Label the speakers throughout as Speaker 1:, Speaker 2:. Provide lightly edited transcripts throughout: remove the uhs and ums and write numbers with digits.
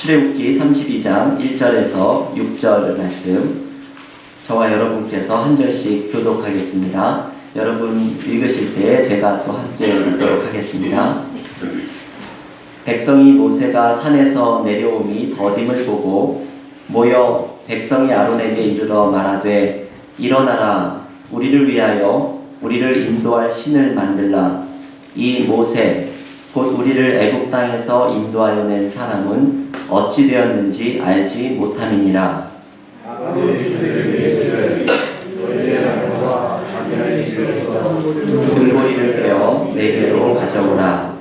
Speaker 1: 출애굽기 32장 1절에서 6절 말씀, 저와 여러분께서 한 절씩 교독하겠습니다. 여러분 읽으실 때 제가 또 함께 읽도록 하겠습니다. 백성이 모세가 산에서 내려오니 더딤을 보고 모여 백성이 아론에게 이르러 말하되, 일어나라, 우리를 위하여 우리를 인도할 신을 만들라. 이 모세 곧 우리를 애굽 땅에서 인도하여 낸 사람은 어찌 되었는지 알지 못함이니라. 금고리를 빼어 내게로 가져오라.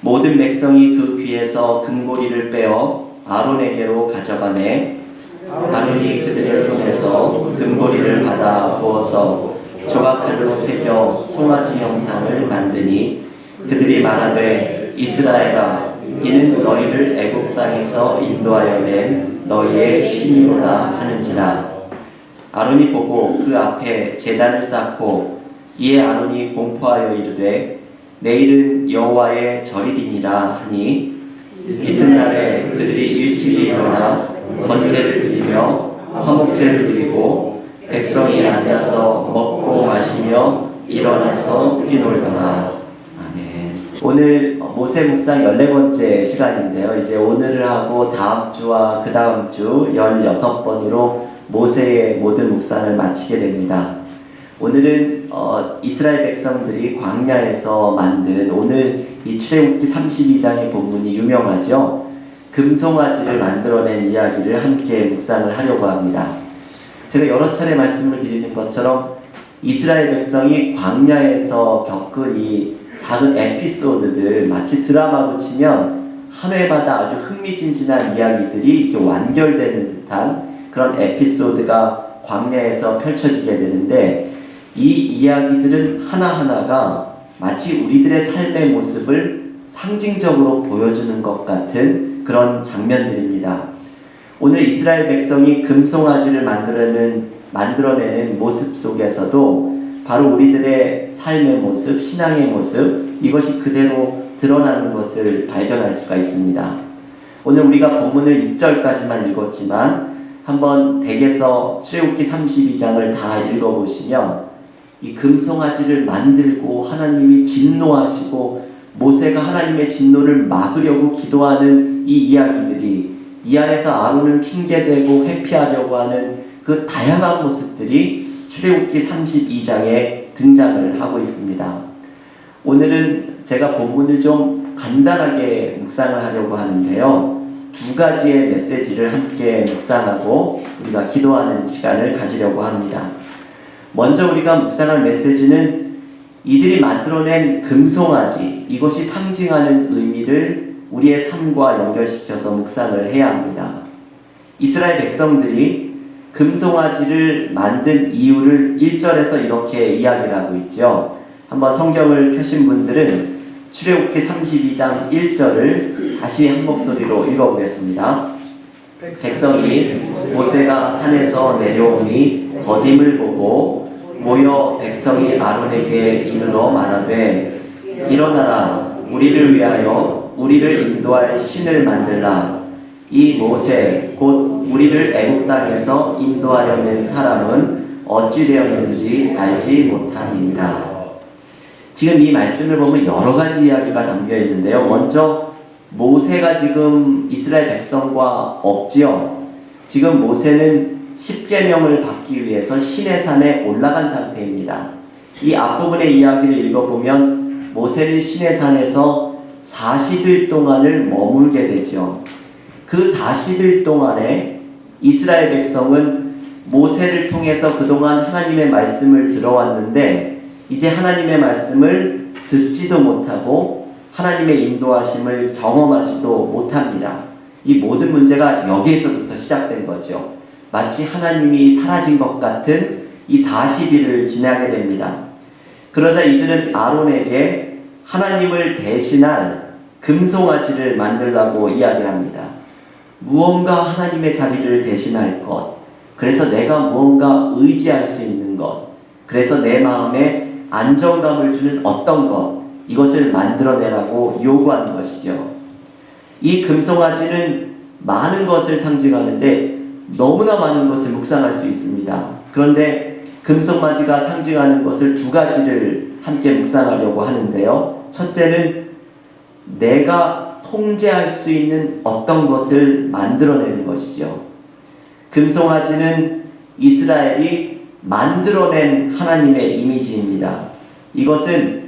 Speaker 1: 모든 백성이 그 귀에서 금고리를 빼어 아론에게로 가져가매, 아론이 그들의 손에서 금고리를 받아 부어서 조각칼로 새겨 송아지 형상을 만드니, 그들이 말하되, 이스라엘아, 이는 너희를 애굽 땅에서 인도하여 낸 너희의 신이로다 하는지라. 아론이 보고 그 앞에 제단을 쌓고, 이에 아론이 공포하여 이르되, 내일은 여호와의 절이리니라 하니, 이튿날에 그들이 일찍이 일어나 번제를 드리며 화목제를 드리고 백성이 앉아서 먹고 마시며 일어나서 뛰놀더라. 아멘. 오늘 모세 묵상 14번째 시간인데요. 이제 오늘을 하고 다음 주와 그 다음 주 16번으로 모세의 모든 묵상을 마치게 됩니다. 오늘은 이스라엘 백성들이 광야에서 만든, 오늘 이 출애굽기 32장의 본문이 유명하죠. 금송아지를 만들어낸 이야기를 함께 묵상을 하려고 합니다. 제가 여러 차례 말씀을 드리는 것처럼 이스라엘 백성이 광야에서 겪은 이 작은 에피소드들, 마치 드라마로 치면 한 회마다 아주 흥미진진한 이야기들이 이렇게 완결되는 듯한 그런 에피소드가 광야에서 펼쳐지게 되는데, 이 이야기들은 하나하나가 마치 우리들의 삶의 모습을 상징적으로 보여주는 것 같은 그런 장면들입니다. 오늘 이스라엘 백성이 금송아지를 만들어내는 모습 속에서도 바로 우리들의 삶의 모습, 신앙의 모습, 이것이 그대로 드러나는 것을 발견할 수가 있습니다. 오늘 우리가 본문을 6절까지만 읽었지만 한번 댁에서 출애굽기 32장을 다 읽어보시면 이 금송아지를 만들고 하나님이 진노하시고 모세가 하나님의 진노를 막으려고 기도하는 이 이야기들이, 이 안에서 아론은 핑계대고 회피하려고 하는 그 다양한 모습들이 출애굽기 32장에 등장을 하고 있습니다. 오늘은 제가 본문을 좀 간단하게 묵상을 하려고 하는데요. 두 가지의 메시지를 함께 묵상하고 우리가 기도하는 시간을 가지려고 합니다. 먼저 우리가 묵상할 메시지는 이들이 만들어낸 금송아지, 이것이 상징하는 의미를 우리의 삶과 연결시켜서 묵상을 해야 합니다. 이스라엘 백성들이 금송아지를 만든 이유를 1절에서 이렇게 이야기를 하고 있죠. 한번 성경을 펴신 분들은 출애굽기 32장 1절을 다시 한 목소리로 읽어보겠습니다. 백성이 모세가 산에서 내려오니 더딤을 보고 모여 백성이 아론에게 이르러 말하되, 일어나라, 우리를 위하여 우리를 인도할 신을 만들라. 이 모세 곧 우리를 애굽 땅에서 인도하여 낸 사람은 어찌 되었는지 알지 못함이니라. 지금 이 말씀을 보면 여러 가지 이야기가 담겨 있는데요. 먼저 모세가 지금 이스라엘 백성과 없지요. 지금 모세는 10계명을 받기 위해서 시내산에 올라간 상태입니다. 이 앞부분의 이야기를 읽어보면 모세는 시내산에서 40일 동안을 머물게 되죠. 그 40일 동안에 이스라엘 백성은 모세를 통해서 그동안 하나님의 말씀을 들어왔는데, 이제 하나님의 말씀을 듣지도 못하고 하나님의 인도하심을 경험하지도 못합니다. 이 모든 문제가 여기에서부터 시작된 거죠. 마치 하나님이 사라진 것 같은 이 40일을 지나게 됩니다. 그러자 이들은 아론에게 하나님을 대신할 금송아지를 만들라고 이야기합니다. 무언가 하나님의 자리를 대신할 것, 그래서 내가 무언가 의지할 수 있는 것, 그래서 내 마음에 안정감을 주는 어떤 것, 이것을 만들어내라고 요구한 것이죠. 이 금송아지는 많은 것을 상징하는데 너무나 많은 것을 묵상할 수 있습니다. 그런데 금송아지가 상징하는 것을 두 가지를 함께 묵상하려고 하는데요. 첫째는 내가 통제할 수 있는 어떤 것을 만들어내는 것이죠. 금송아지는 이스라엘이 만들어낸 하나님의 이미지입니다. 이것은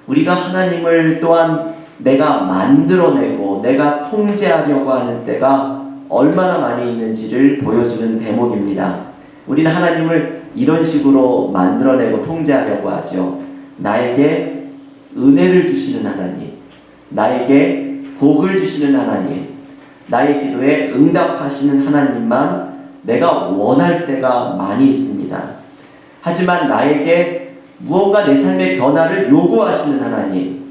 Speaker 1: 우리가 하나님을 또한 내가 만들어내고 내가 통제하려고 하는 때가 얼마나 많이 있는지를 보여주는 대목입니다. 우리는 하나님을 이런 식으로 만들어내고 통제하려고 하죠. 나에게 은혜를 주시는 하나님, 나에게 복을 주시는 하나님, 나의 기도에 응답하시는 하나님만 내가 원할 때가 많이 있습니다. 하지만 나에게 무언가 내 삶의 변화를 요구하시는 하나님,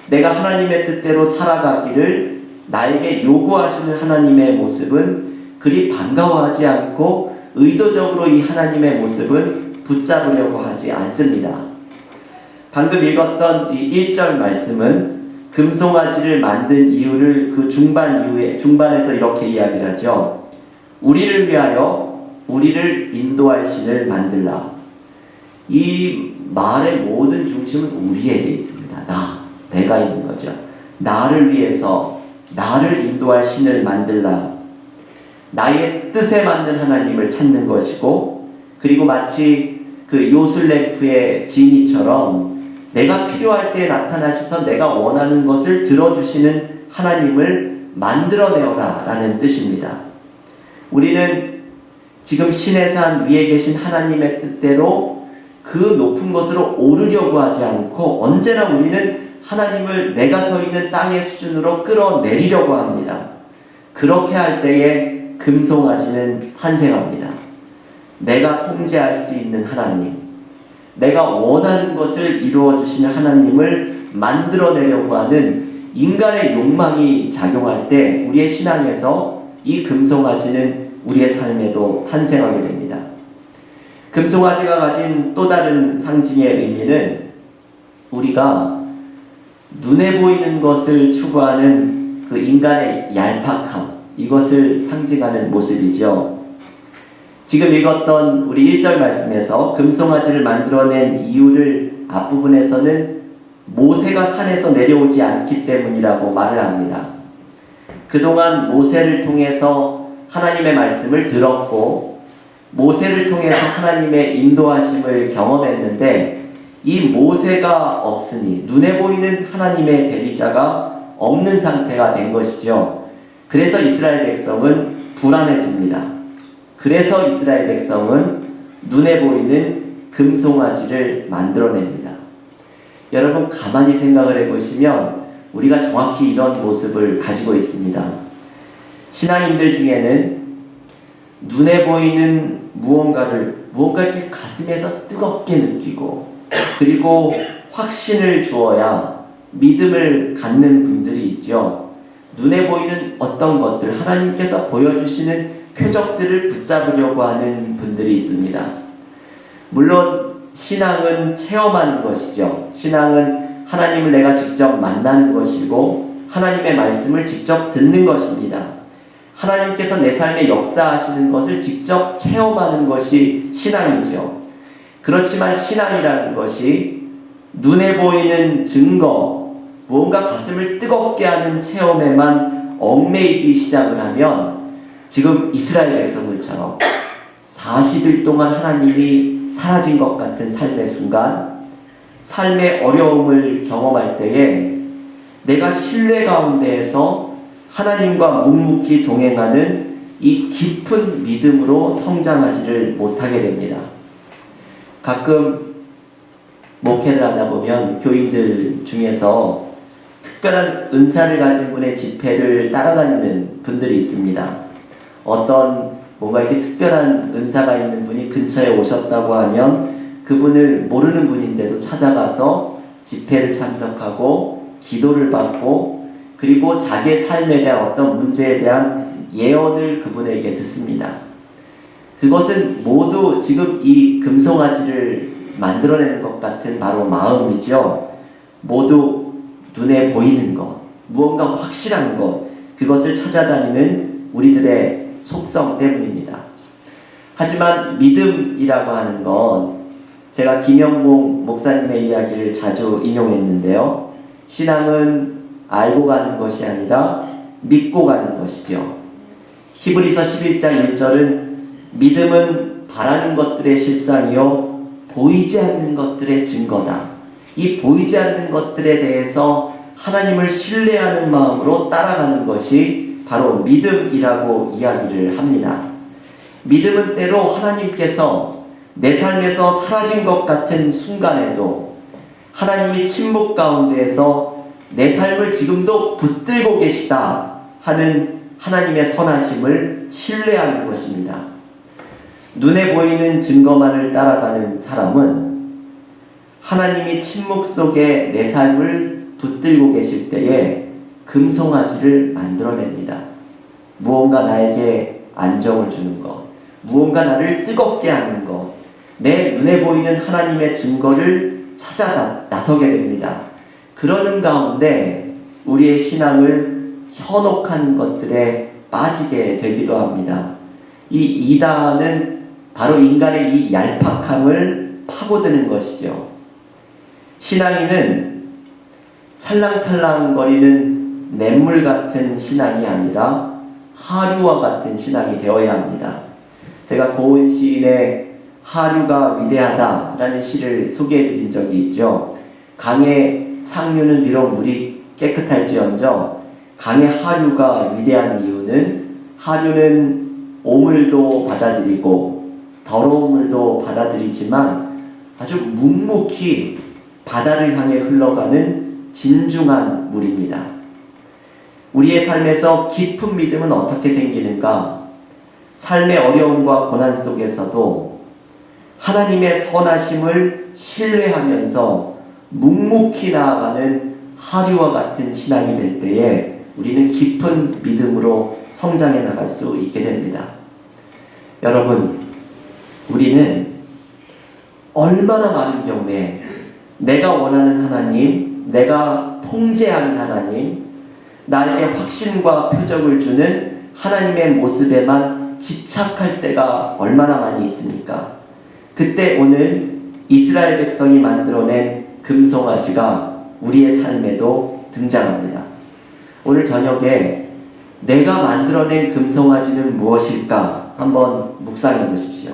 Speaker 1: 내가 하나님의 뜻대로 살아가기를 나에게 요구하시는 하나님의 모습은 그리 반가워하지 않고 의도적으로 이 하나님의 모습은 붙잡으려고 하지 않습니다. 방금 읽었던 이 1절 말씀은 금송아지를 만든 이유를 그 중반에서 이렇게 이야기를 하죠. 우리를 위하여 우리를 인도할 신을 만들라. 이 말의 모든 중심은 우리에게 있습니다. 내가 있는 거죠. 나를 위해서 나를 인도할 신을 만들라. 나의 뜻에 맞는 하나님을 찾는 것이고, 그리고 마치 그 요술램프의 지니처럼 내가 필요할 때 나타나셔서 내가 원하는 것을 들어주시는 하나님을 만들어내어라 라는 뜻입니다. 우리는 지금 신의 산 위에 계신 하나님의 뜻대로 그 높은 곳으로 오르려고 하지 않고 언제나 우리는 하나님을 내가 서 있는 땅의 수준으로 끌어내리려고 합니다. 그렇게 할 때에 금송아지는 탄생합니다. 내가 통제할 수 있는 하나님, 내가 원하는 것을 이루어주시는 하나님을 만들어내려고 하는 인간의 욕망이 작용할 때 우리의 신앙에서 이 금송아지는 우리의 삶에도 탄생하게 됩니다. 금송아지가 가진 또 다른 상징의 의미는 우리가 눈에 보이는 것을 추구하는 그 인간의 얄팍함, 이것을 상징하는 모습이죠. 지금 읽었던 우리 1절 말씀에서 금송아지를 만들어낸 이유를 앞부분에서는 모세가 산에서 내려오지 않기 때문이라고 말을 합니다. 그동안 모세를 통해서 하나님의 말씀을 들었고 모세를 통해서 하나님의 인도하심을 경험했는데 이 모세가 없으니 눈에 보이는 하나님의 대리자가 없는 상태가 된 것이죠. 그래서 이스라엘 백성은 불안해집니다. 그래서 이스라엘 백성은 눈에 보이는 금송아지를 만들어냅니다. 여러분 가만히 생각을 해보시면 우리가 정확히 이런 모습을 가지고 있습니다. 신앙인들 중에는 눈에 보이는 무언가 이렇게 가슴에서 뜨겁게 느끼고 그리고 확신을 주어야 믿음을 갖는 분들이 있죠. 눈에 보이는 어떤 것들, 하나님께서 보여주시는 표적들을 붙잡으려고 하는 분들이 있습니다. 물론 신앙은 체험하는 것이죠. 신앙은 하나님을 내가 직접 만나는 것이고 하나님의 말씀을 직접 듣는 것입니다. 하나님께서 내 삶에 역사하시는 것을 직접 체험하는 것이 신앙이죠. 그렇지만 신앙이라는 것이 눈에 보이는 증거, 무언가 가슴을 뜨겁게 하는 체험에만 얽매이기 시작을 하면 지금 이스라엘 백성들처럼 40일 동안 하나님이 사라진 것 같은 삶의 순간, 삶의 어려움을 경험할 때에 내가 신뢰 가운데에서 하나님과 묵묵히 동행하는 이 깊은 믿음으로 성장하지를 못하게 됩니다. 가끔 목회를 하다 보면 교인들 중에서 특별한 은사를 가진 분의 집회를 따라다니는 분들이 있습니다. 어떤 뭔가 이렇게 특별한 은사가 있는 분이 근처에 오셨다고 하면 그분을 모르는 분인데도 찾아가서 집회를 참석하고 기도를 받고 그리고 자기의 삶에 대한 어떤 문제에 대한 예언을 그분에게 듣습니다. 그것은 모두 지금 이 금송아지를 만들어내는 것 같은 바로 마음이죠. 모두 눈에 보이는 것, 무언가 확실한 것, 그것을 찾아다니는 우리들의 속성 때문입니다. 하지만 믿음이라고 하는 건 제가 김영봉 목사님의 이야기를 자주 인용했는데요. 신앙은 알고 가는 것이 아니라 믿고 가는 것이죠. 히브리서 11장 1절은 믿음은 바라는 것들의 실상이요 보이지 않는 것들의 증거다. 이 보이지 않는 것들에 대해서 하나님을 신뢰하는 마음으로 따라가는 것이 바로 믿음이라고 이야기를 합니다. 믿음은 때로 하나님께서 내 삶에서 사라진 것 같은 순간에도 하나님이 침묵 가운데에서 내 삶을 지금도 붙들고 계시다 하는 하나님의 선하심을 신뢰하는 것입니다. 눈에 보이는 증거만을 따라가는 사람은 하나님이 침묵 속에 내 삶을 붙들고 계실 때에 금송아지를 만들어냅니다. 무언가 나에게 안정을 주는 것, 무언가 나를 뜨겁게 하는 것, 내 눈에 보이는 하나님의 증거를 찾아 나서게 됩니다. 그러는 가운데 우리의 신앙을 현혹한 것들에 빠지게 되기도 합니다. 이 이단은 바로 인간의 이 얄팍함을 파고드는 것이죠. 신앙인은 찰랑찰랑거리는 냇물 같은 신앙이 아니라 하류와 같은 신앙이 되어야 합니다. 제가 고은 시인의 하류가 위대하다라는 시를 소개해드린 적이 있죠. 강의 상류는 비록 물이 깨끗할지언정 강의 하류가 위대한 이유는 하류는 오물도 받아들이고 더러운 물도 받아들이지만 아주 묵묵히 바다를 향해 흘러가는 진중한 물입니다. 우리의 삶에서 깊은 믿음은 어떻게 생기는가? 삶의 어려움과 고난 속에서도 하나님의 선하심을 신뢰하면서 묵묵히 나아가는 하류와 같은 신앙이 될 때에 우리는 깊은 믿음으로 성장해 나갈 수 있게 됩니다. 여러분, 우리는 얼마나 많은 경우에 내가 원하는 하나님, 내가 통제하는 하나님, 나에게 확신과 표적을 주는 하나님의 모습에만 집착할 때가 얼마나 많이 있습니까? 그때 오늘 이스라엘 백성이 만들어낸 금송아지가 우리의 삶에도 등장합니다. 오늘 저녁에 내가 만들어낸 금송아지는 무엇일까 한번 묵상해 보십시오.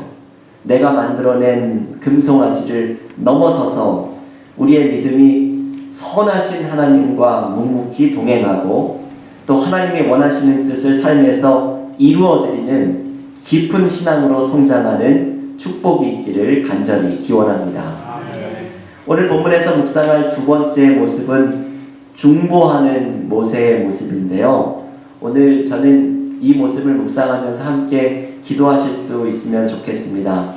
Speaker 1: 내가 만들어낸 금송아지를 넘어서서 우리의 믿음이 선하신 하나님과 묵묵히 동행하고 또 하나님이 원하시는 뜻을 삶에서 이루어드리는 깊은 신앙으로 성장하는 축복이 있기를 간절히 기원합니다. 오늘 본문에서 묵상할 두 번째 모습은 중보하는 모세의 모습인데요. 오늘 저는 이 모습을 묵상하면서 함께 기도하실 수 있으면 좋겠습니다.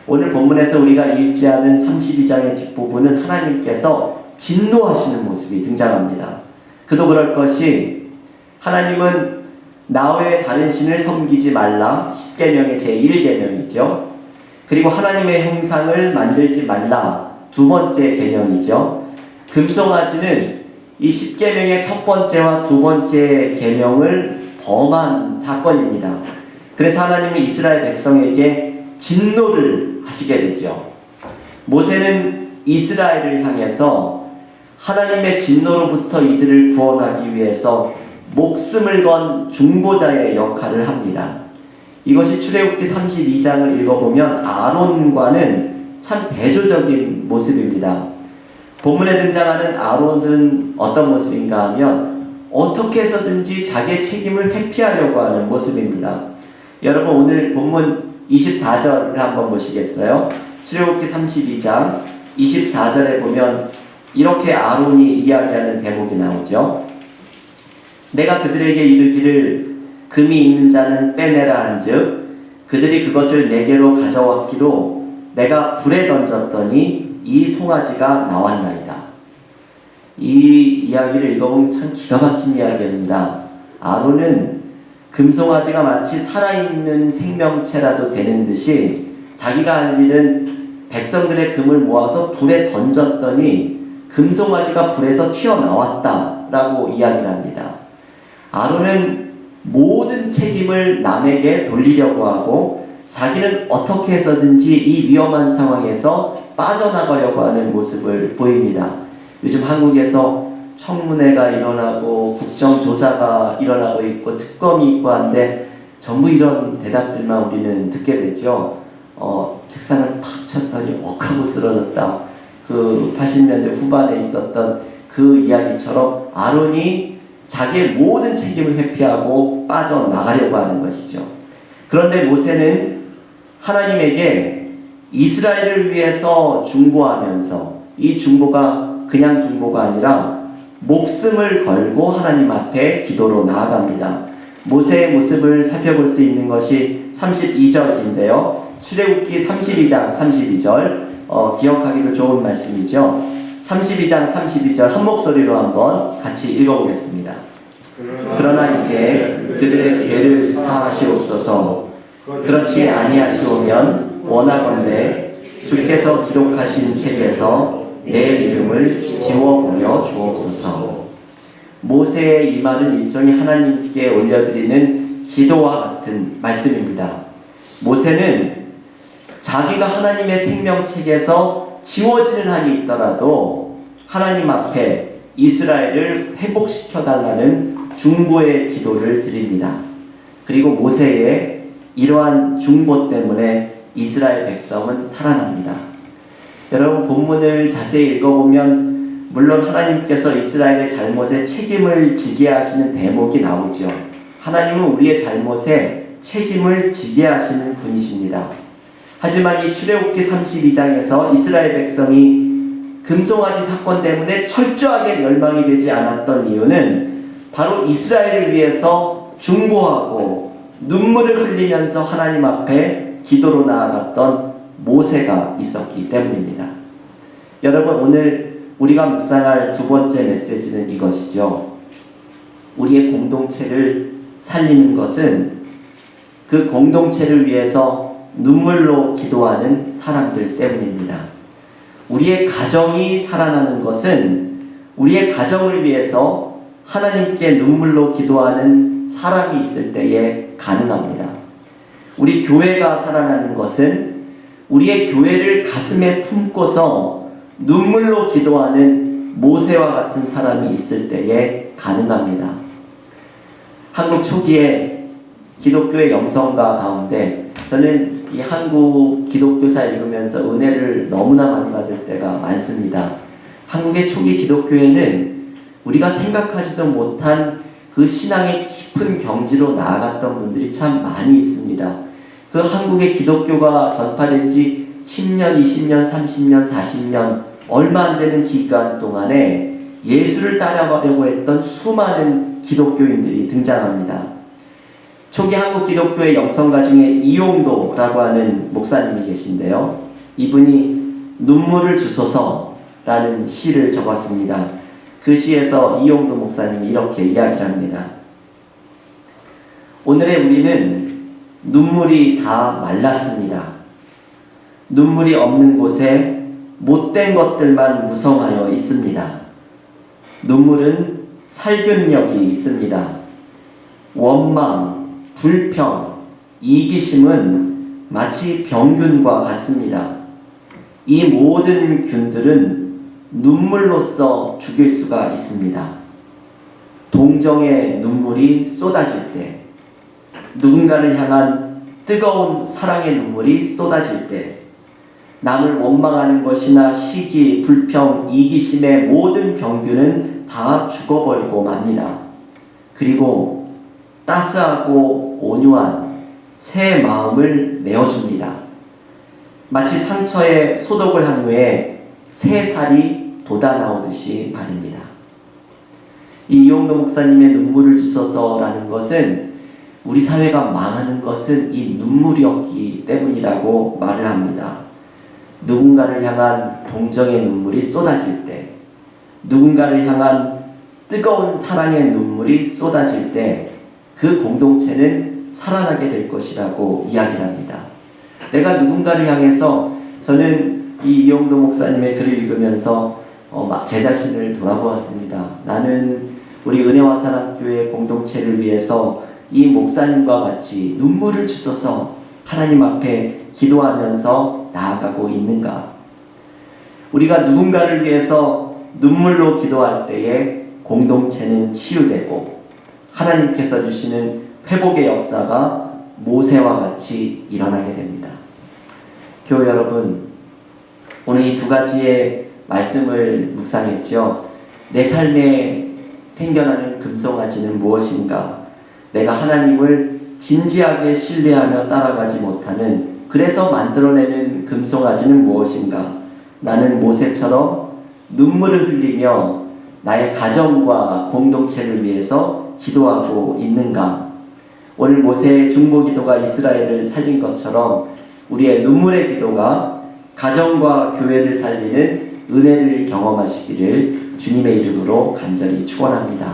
Speaker 1: 오늘 본문에서 우리가 읽지 않은 32장의 뒷부분은 하나님께서 진노하시는 모습이 등장합니다. 그도 그럴 것이 하나님은 나 외에 다른 신을 섬기지 말라 10계명의 제1계명이죠. 그리고 하나님의 형상을 만들지 말라 두 번째 계명이죠. 금송아지는 이 10계명의 첫 번째와 두 번째 계명을 범한 사건입니다. 그래서 하나님은 이스라엘 백성에게 진노를 하시게 되죠. 모세는 이스라엘을 향해서 하나님의 진노로부터 이들을 구원하기 위해서 목숨을 건 중보자의 역할을 합니다. 이것이 출애굽기 32장을 읽어보면 아론과는 참 대조적인 모습입니다. 본문에 등장하는 아론은 어떤 모습인가 하면 어떻게 해서든지 자기의 책임을 회피하려고 하는 모습입니다. 여러분 오늘 본문 24절을 한번 보시겠어요? 출애굽기 32장 24절에 보면 이렇게 아론이 이야기하는 대목이 나오죠. 내가 그들에게 이르기를 금이 있는 자는 빼내라 한즉 그들이 그것을 내게로 가져왔기로 내가 불에 던졌더니 이 송아지가 나왔나이다. 이 이야기를 읽어보면 참 기가 막힌 이야기입니다. 아론은 금송아지가 마치 살아있는 생명체라도 되는 듯이 자기가 할 일은 백성들의 금을 모아서 불에 던졌더니 금송아지가 불에서 튀어나왔다라고 이야기를 합니다. 아론은 모든 책임을 남에게 돌리려고 하고 자기는 어떻게 해서든지 이 위험한 상황에서 빠져나가려고 하는 모습을 보입니다. 요즘 한국에서 청문회가 일어나고 국정조사가 일어나고 있고 특검이 있고 한데 전부 이런 대답들만 우리는 듣게 되죠. 책상을 탁 쳤더니 억하고 쓰러졌다. 그 80년대 후반에 있었던 그 이야기처럼 아론이 자기의 모든 책임을 회피하고 빠져나가려고 하는 것이죠. 그런데 모세는 하나님에게 이스라엘을 위해서 중보하면서 이 중보가 그냥 중보가 아니라 목숨을 걸고 하나님 앞에 기도로 나아갑니다. 모세의 모습을 살펴볼 수 있는 것이 32절인데요. 출애굽기 32장 32절 기억하기도 좋은 말씀이죠. 32장 32절 한 목소리로 한번 같이 읽어보겠습니다. 그러나 이제 그들의 죄를 사하시옵소서. 그렇지 아니하시오면 원하건대 주께서 기록하신 책에서 내 이름을 지워버려 주옵소서. 모세의 이 말은 일종의 하나님께 올려드리는 기도와 같은 말씀입니다. 모세는 자기가 하나님의 생명책에서 지워지는 한이 있더라도 하나님 앞에 이스라엘을 회복시켜달라는 중보의 기도를 드립니다. 그리고 모세의 이러한 중보 때문에 이스라엘 백성은 살아납니다. 여러분, 본문을 자세히 읽어보면 물론 하나님께서 이스라엘의 잘못에 책임을 지게 하시는 대목이 나오죠. 하나님은 우리의 잘못에 책임을 지게 하시는 분이십니다. 하지만 이 출애굽기 32장에서 이스라엘 백성이 금송아지 사건 때문에 철저하게 멸망이 되지 않았던 이유는 바로 이스라엘을 위해서 중보하고 눈물을 흘리면서 하나님 앞에 기도로 나아갔던 모세가 있었기 때문입니다. 여러분, 오늘 우리가 묵상할 두 번째 메시지는 이것이죠. 우리의 공동체를 살리는 것은 그 공동체를 위해서 눈물로 기도하는 사람들 때문입니다. 우리의 가정이 살아나는 것은 우리의 가정을 위해서 하나님께 눈물로 기도하는 사람이 있을 때에 가능합니다. 우리 교회가 살아나는 것은 우리의 교회를 가슴에 품고서 눈물로 기도하는 모세와 같은 사람이 있을 때에 가능합니다. 한국 초기에 기독교의 영성가 가운데 저는 이 한국 기독교사 읽으면서 은혜를 너무나 많이 받을 때가 많습니다. 한국의 초기 기독교회는 우리가 생각하지도 못한 그 신앙의 깊은 경지로 나아갔던 분들이 참 많이 있습니다. 그 한국의 기독교가 전파된 지 10년, 20년, 30년, 40년 얼마 안 되는 기간 동안에 예수를 따라가려고 했던 수많은 기독교인들이 등장합니다. 초기 한국 기독교의 영성가 중에 이용도라고 하는 목사님이 계신데요. 이분이 눈물을 주소서라는 시를 적었습니다. 그 시에서 이용도 목사님이 이렇게 이야기를 합니다. 오늘의 우리는 눈물이 다 말랐습니다. 눈물이 없는 곳에 못된 것들만 무성하여 있습니다. 눈물은 살균력이 있습니다. 원망, 불평, 이기심은 마치 병균과 같습니다. 이 모든 균들은 눈물로써 죽일 수가 있습니다. 동정의 눈물이 쏟아질 때, 누군가를 향한 뜨거운 사랑의 눈물이 쏟아질 때, 남을 원망하는 것이나 시기, 불평, 이기심의 모든 병균은 다 죽어버리고 맙니다. 그리고 따스하고 온유한 새 마음을 내어줍니다. 마치 상처에 소독을 한 후에 새 살이 돋아나오듯이 말입니다. 이 이용도 목사님의 눈물을 주소서라는 것은 우리 사회가 망하는 것은 이 눈물이었기 때문이라고 말을 합니다. 누군가를 향한 동정의 눈물이 쏟아질 때, 누군가를 향한 뜨거운 사랑의 눈물이 쏟아질 때 그 공동체는 살아나게 될 것이라고 이야기를 합니다. 내가 누군가를 향해서, 저는 이 이용도 목사님의 글을 읽으면서 제 자신을 돌아보았습니다. 나는 우리 은혜와 사랑교회 공동체를 위해서 이 목사님과 같이 눈물을 주셔서 하나님 앞에 기도하면서 나아가고 있는가? 우리가 누군가를 위해서 눈물로 기도할 때에 공동체는 치유되고 하나님께서 주시는 회복의 역사가 모세와 같이 일어나게 됩니다. 교회 여러분, 오늘 이 두 가지의 말씀을 묵상했죠. 내 삶에 생겨나는 금송아지는 무엇인가? 내가 하나님을 진지하게 신뢰하며 따라가지 못하는, 그래서 만들어내는 금송아지는 무엇인가? 나는 모세처럼 눈물을 흘리며 나의 가정과 공동체를 위해서 기도하고 있는가? 오늘 모세의 중보기도가 이스라엘을 살린 것처럼 우리의 눈물의 기도가 가정과 교회를 살리는 은혜를 경험하시기를 주님의 이름으로 간절히 축원합니다.